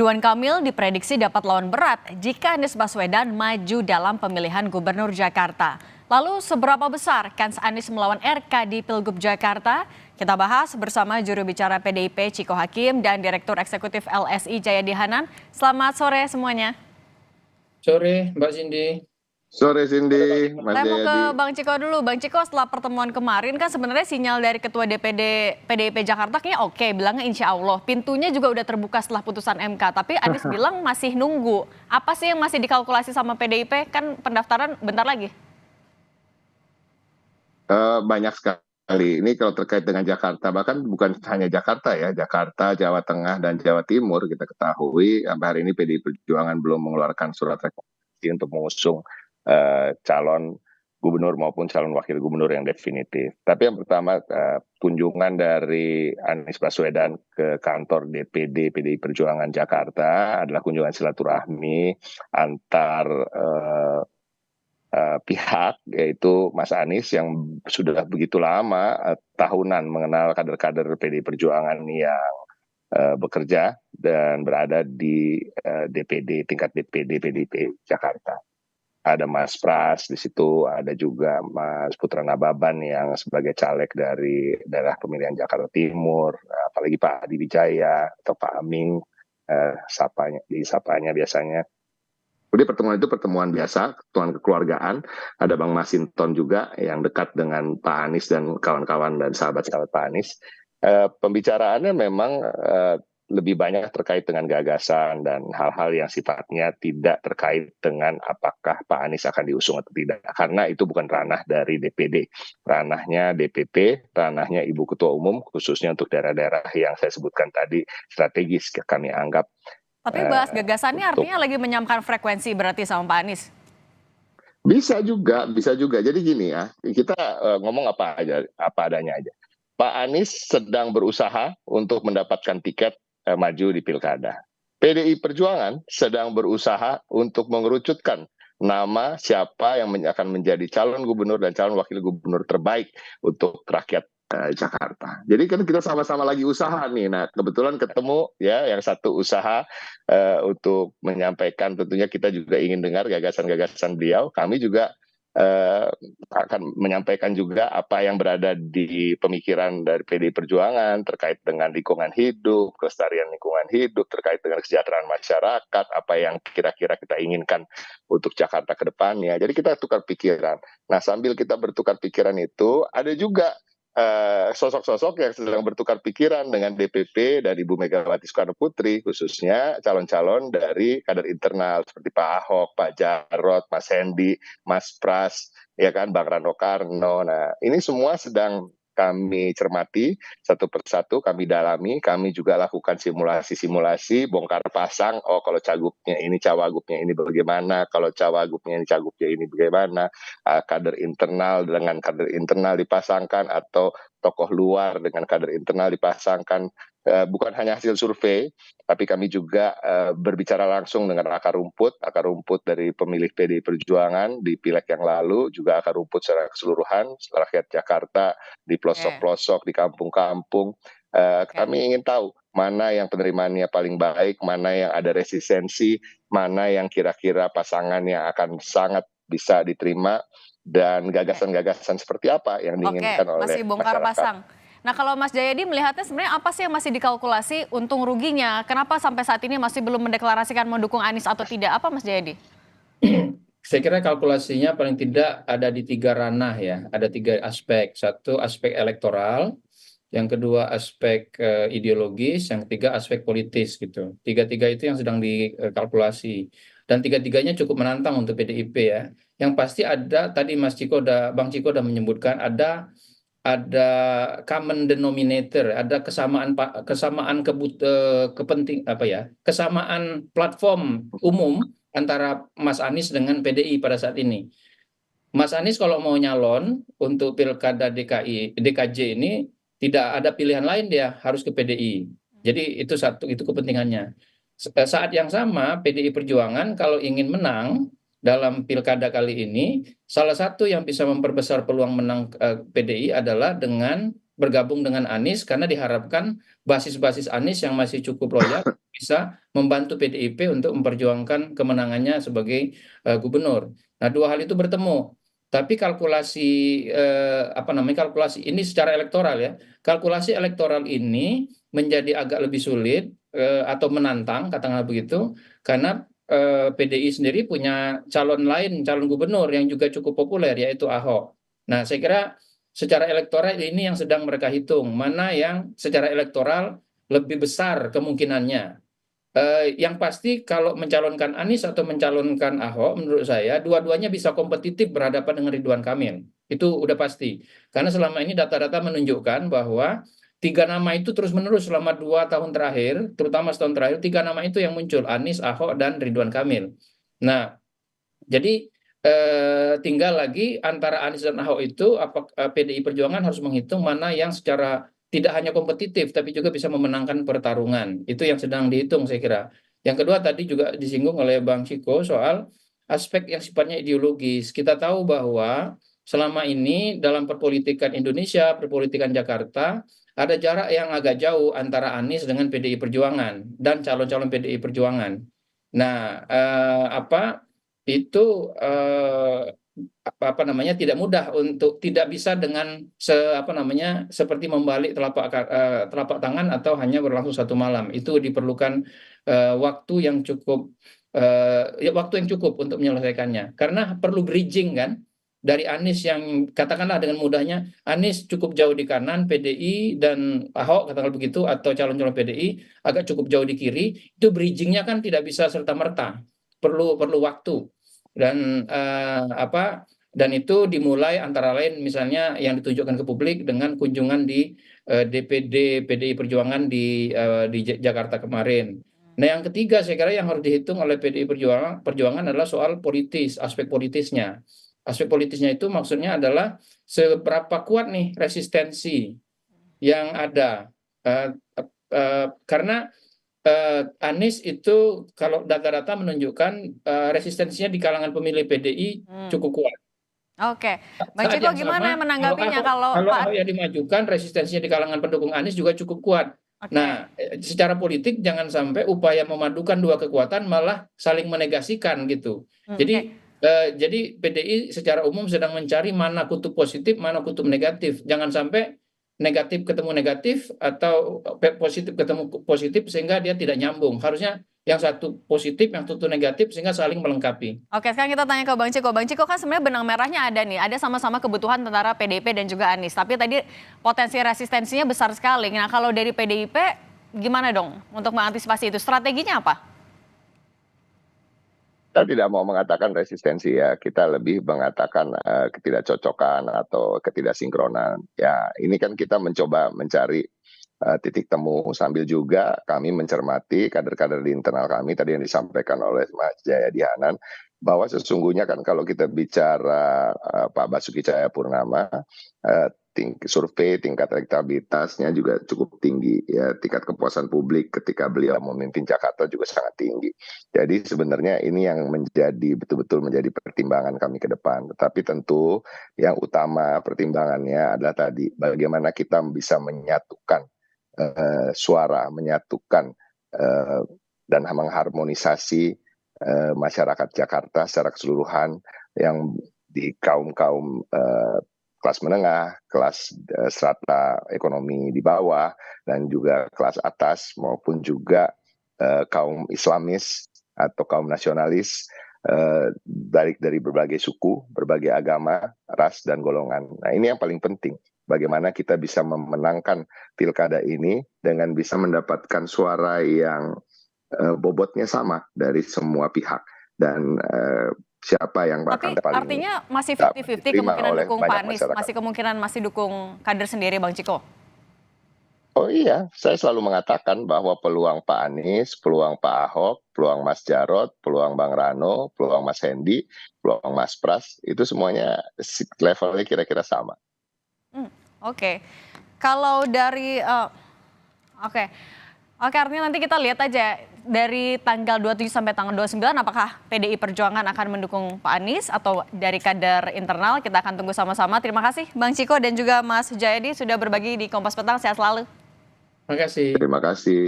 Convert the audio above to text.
Ridwan Kamil diprediksi dapat lawan berat jika Anies Baswedan maju dalam pemilihan Gubernur Jakarta. Lalu seberapa besar kans Anies melawan RK di Pilgub Jakarta? Kita bahas bersama juru bicara PDIP Ciko Hakim dan Direktur Eksekutif LSI Jayadi Hanan. Selamat sore semuanya. Sore Mbak Cindy. Sore Cindy, Mas Saya mau ke Jayadi. Bang Ciko dulu. Bang Ciko, setelah pertemuan kemarin kan sebenarnya sinyal dari Ketua DPD PDIP Jakarta kayaknya oke, bilangnya insya Allah. Pintunya juga udah terbuka setelah putusan MK, tapi Anies bilang masih nunggu. Apa sih yang masih dikalkulasi sama PDIP? Kan pendaftaran bentar lagi. Banyak sekali. Ini kalau terkait dengan Jakarta, bahkan bukan hanya Jakarta ya, Jakarta, Jawa Tengah, dan Jawa Timur kita ketahui sampai hari ini PDI Perjuangan belum mengeluarkan surat rekomendasi untuk mengusung calon gubernur maupun calon wakil gubernur yang definitif. Tapi yang pertama, kunjungan dari Anies Baswedan ke kantor DPD PDI Perjuangan Jakarta adalah kunjungan silaturahmi antar pihak, yaitu Mas Anies yang sudah begitu lama tahunan mengenal kader-kader PDI Perjuangan yang bekerja dan berada di DPD, tingkat DPD PDIP Jakarta. Ada Mas Pras di situ, ada juga Mas Putra Nababan yang sebagai caleg dari daerah pemilihan Jakarta Timur, apalagi Pak Adi Wijaya atau Pak Aming, disapanya biasanya. Jadi pertemuan itu pertemuan biasa, pertemuan kekeluargaan. Ada Bang Masinton juga yang dekat dengan Pak Anies dan kawan-kawan dan sahabat-sahabat Pak Anies. Pembicaraannya memang lebih banyak terkait dengan gagasan dan hal-hal yang sifatnya tidak terkait dengan apakah Pak Anies akan diusung atau tidak. Karena itu bukan ranah dari DPD. Ranahnya DPP, ranahnya Ibu Ketua Umum, khususnya untuk daerah-daerah yang saya sebutkan tadi strategis kami anggap. Tapi bahas gagasannya artinya lagi menyamakan frekuensi berarti sama Pak Anies? Bisa juga, bisa juga. Jadi gini ya, kita ngomong apa adanya aja. Pak Anies sedang berusaha untuk mendapatkan tiket maju di pilkada. PDI Perjuangan sedang berusaha untuk mengerucutkan nama siapa yang akan menjadi calon gubernur dan calon wakil gubernur terbaik untuk rakyat Jakarta. Jadi kan kita sama-sama lagi usaha nih. Nah, kebetulan ketemu ya yang satu usaha untuk menyampaikan, tentunya kita juga ingin dengar gagasan-gagasan beliau. Kami juga akan menyampaikan juga apa yang berada di pemikiran dari PDI Perjuangan terkait dengan lingkungan hidup, kelestarian lingkungan hidup, terkait dengan kesejahteraan masyarakat, apa yang kira-kira kita inginkan untuk Jakarta ke depannya. Jadi kita tukar pikiran. Nah, sambil kita bertukar pikiran itu, ada juga sosok-sosok yang sedang bertukar pikiran dengan DPP dan Ibu Megawati Soekarno Putri, khususnya calon-calon dari kader internal seperti Pak Ahok, Pak Jarod, Mas Hendi, Mas Pras, ya kan, Bang Rano Karno. Nah, ini semua sedang kami cermati satu persatu, kami dalami, kami juga lakukan simulasi-simulasi, bongkar pasang, oh kalau cagupnya ini, cawagupnya ini bagaimana, kalau cawagupnya ini, cagupnya ini bagaimana, kader internal dengan kader internal dipasangkan, atau tokoh luar dengan kader internal dipasangkan. Bukan hanya hasil survei, tapi kami juga berbicara langsung dengan akar rumput dari pemilih PDI Perjuangan di pileg yang lalu, juga akar rumput secara keseluruhan, rakyat Jakarta di pelosok-pelosok, di kampung-kampung. Kami ingin tahu mana yang penerimaannya paling baik, mana yang ada resistensi, mana yang kira-kira pasangan yang akan sangat bisa diterima, dan gagasan-gagasan seperti apa yang diinginkan oleh masih bongkar masyarakat. pasang. Nah, kalau Mas Jayadi melihatnya sebenarnya apa sih yang masih dikalkulasi untung ruginya? Kenapa sampai saat ini masih belum mendeklarasikan mendukung Anies atau tidak? Apa Mas Jayadi? Saya kira kalkulasinya paling tidak ada di 3 ranah ya, ada 3 aspek. Satu aspek elektoral, yang kedua aspek ideologis, yang ketiga aspek politis gitu. 3-3 itu yang sedang dikalkulasi. Dan 3-3-nya cukup menantang untuk PDIP ya. Yang pasti ada, tadi Bang Ciko udah menyebutkan ada common denominator, ada kesamaan kesamaan platform umum antara Mas Anies dengan PDI pada saat ini. Mas Anies kalau mau nyalon untuk pilkada DKJ ini tidak ada pilihan lain, dia harus ke PDI. Jadi itu kepentingannya. Saat yang sama PDI Perjuangan kalau ingin menang dalam pilkada kali ini, salah satu yang bisa memperbesar peluang menang PDI adalah dengan bergabung dengan Anies karena diharapkan basis-basis Anies yang masih cukup loyal bisa membantu PDIP untuk memperjuangkan kemenangannya sebagai gubernur. Nah, dua hal itu bertemu. Tapi kalkulasi kalkulasi ini secara elektoral ya. Kalkulasi elektoral ini menjadi agak lebih sulit atau menantang katakanlah begitu karena PDI sendiri punya calon lain, calon gubernur yang juga cukup populer yaitu Ahok. Nah, saya kira secara elektoral ini yang sedang mereka hitung, mana yang secara elektoral lebih besar kemungkinannya. Yang pasti kalau mencalonkan Anies atau mencalonkan Ahok, menurut saya dua-duanya bisa kompetitif berhadapan dengan Ridwan Kamil. Itu udah pasti. Karena selama ini data-data menunjukkan bahwa tiga nama itu terus-menerus selama 2 tahun terakhir, terutama setahun terakhir, tiga nama itu yang muncul, Anies, Ahok, dan Ridwan Kamil. Nah, jadi tinggal lagi antara Anies dan Ahok itu PDI Perjuangan harus menghitung mana yang secara tidak hanya kompetitif tapi juga bisa memenangkan pertarungan. Itu yang sedang dihitung saya kira. Yang kedua tadi juga disinggung oleh Bang Chiko soal aspek yang sifatnya ideologis. Kita tahu bahwa selama ini dalam perpolitikan Indonesia, perpolitikan Jakarta, ada jarak yang agak jauh antara Anies dengan PDI Perjuangan dan calon-calon PDI Perjuangan. Nah, itu tidak mudah untuk tidak bisa dengan seperti membalik telapak tangan atau hanya berlangsung satu malam. Itu diperlukan waktu yang cukup waktu yang cukup untuk menyelesaikannya karena perlu bridging kan dari Anies yang katakanlah dengan mudahnya Anies cukup jauh di kanan PDI dan Ahok katakanlah begitu atau calon-calon PDI agak cukup jauh di kiri, itu bridgingnya kan tidak bisa serta merta, perlu waktu dan dan itu dimulai antara lain misalnya yang ditunjukkan ke publik dengan kunjungan di DPD PDI Perjuangan di Jakarta kemarin. Nah, yang ketiga saya kira yang harus dihitung oleh PDI Perjuangan adalah soal politis, aspek politisnya. Aspek politisnya itu maksudnya adalah seberapa kuat nih resistensi yang ada. Karena Anies itu kalau data-data menunjukkan resistensinya di kalangan pemilih PDI cukup kuat. Oke, Bang Saat Ciko yang gimana sama, menanggapinya kalau kalau Pak? Ahok yang dimajukan, resistensinya di kalangan pendukung Anies juga cukup kuat. Oke, Nah, secara politik jangan sampai upaya memadukan dua kekuatan malah saling menegasikan gitu. oke. Jadi PDI secara umum sedang mencari mana kutub positif, mana kutub negatif. Jangan sampai negatif ketemu negatif atau positif ketemu positif sehingga dia tidak nyambung. Harusnya yang satu positif, yang satu negatif sehingga saling melengkapi. Oke, sekarang kita tanya ke Bang Ciko. Bang Ciko kan sebenarnya benang merahnya ada nih, ada sama-sama kebutuhan antara PDIP dan juga Anies. Tapi tadi potensi resistensinya besar sekali. Nah, kalau dari PDIP gimana dong untuk mengantisipasi itu? Strateginya apa? Kita tidak mau mengatakan resistensi ya, kita lebih mengatakan ketidakcocokan atau ketidaksinkronan. Ya, ini kan kita mencoba mencari titik temu sambil juga kami mencermati kader-kader di internal kami tadi yang disampaikan oleh Mas Jayadi Hanan bahwa sesungguhnya kan kalau kita bicara Pak Basuki Cahayapurnama survei tingkat elektabilitasnya juga cukup tinggi ya, tingkat kepuasan publik ketika beliau memimpin Jakarta juga sangat tinggi. Jadi sebenarnya ini yang menjadi betul-betul menjadi pertimbangan kami ke depan. Tetapi tentu yang utama pertimbangannya adalah tadi bagaimana kita bisa menyatukan suara, menyatukan dan mengharmonisasi masyarakat Jakarta secara keseluruhan yang di kaum-kaum kelas menengah, kelas strata ekonomi di bawah, dan juga kelas atas maupun juga kaum Islamis atau kaum nasionalis dari berbagai suku, berbagai agama, ras, dan golongan. Nah, ini yang paling penting. Bagaimana kita bisa memenangkan pilkada ini dengan bisa mendapatkan suara yang bobotnya sama dari semua pihak. Dan siapa yang Tapi akan paling artinya masih 50-50 diterima kemungkinan oleh dukung banyak Pak Anies, masyarakat. masih kemungkinan masih dukung kader sendiri Bang Ciko? Oh iya, saya selalu mengatakan bahwa peluang Pak Anies, peluang Pak Ahok, peluang Mas Jarod, peluang Bang Rano, peluang Mas Hendi, peluang Mas Pras, itu semuanya levelnya kira-kira sama. Oke. Kalau dari oke. Oke, artinya nanti kita lihat aja dari tanggal 27 sampai tanggal 29 apakah PDI Perjuangan akan mendukung Pak Anies atau dari kader internal, kita akan tunggu sama-sama. Terima kasih Bang Ciko dan juga Mas Jayadi sudah berbagi di Kompas Petang, sehat selalu. Terima kasih. Terima kasih.